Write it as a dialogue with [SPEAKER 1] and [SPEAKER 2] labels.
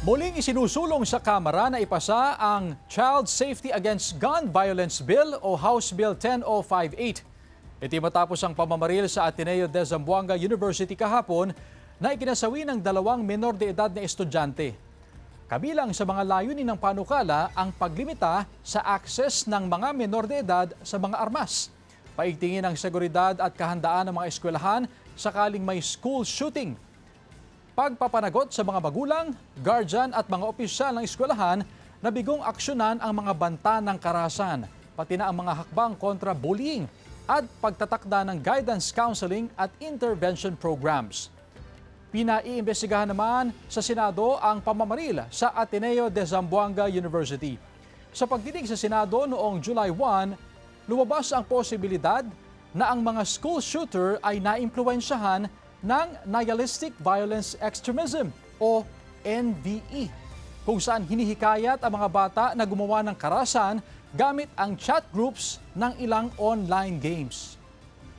[SPEAKER 1] Muling isinusulong sa Kamara na ipasa ang Child Safety Against Gun Violence Bill o House Bill 10058. Ito matapos ang pamamaril sa Ateneo de Zamboanga University kahapon na ikinasawi ng dalawang menor de edad na estudyante. Kabilang sa mga layunin ng panukala ang paglimita sa access ng mga menor de edad sa mga armas, paigtingin ang seguridad at kahandaan ng mga eskwelahan sakaling may school shooting, pagpapanagot sa mga magulang, guardian at mga opisyal ng eskwelahan na bigong aksyonan ang mga banta ng karahasan, pati na ang mga hakbang kontra bullying at pagtatakda ng guidance counseling at intervention programs. Pinaiimbestigahan naman sa Senado ang pamamaril sa Ateneo de Zamboanga University. Sa pagdinig sa Senado noong July 1, lumabas ang posibilidad na ang mga school shooter ay naimpluwensyahan ng Nihilistic Violence Extremism o NVE, kung saan hinihikayat ang mga bata na gumawa ng karahasan gamit ang chat groups ng ilang online games.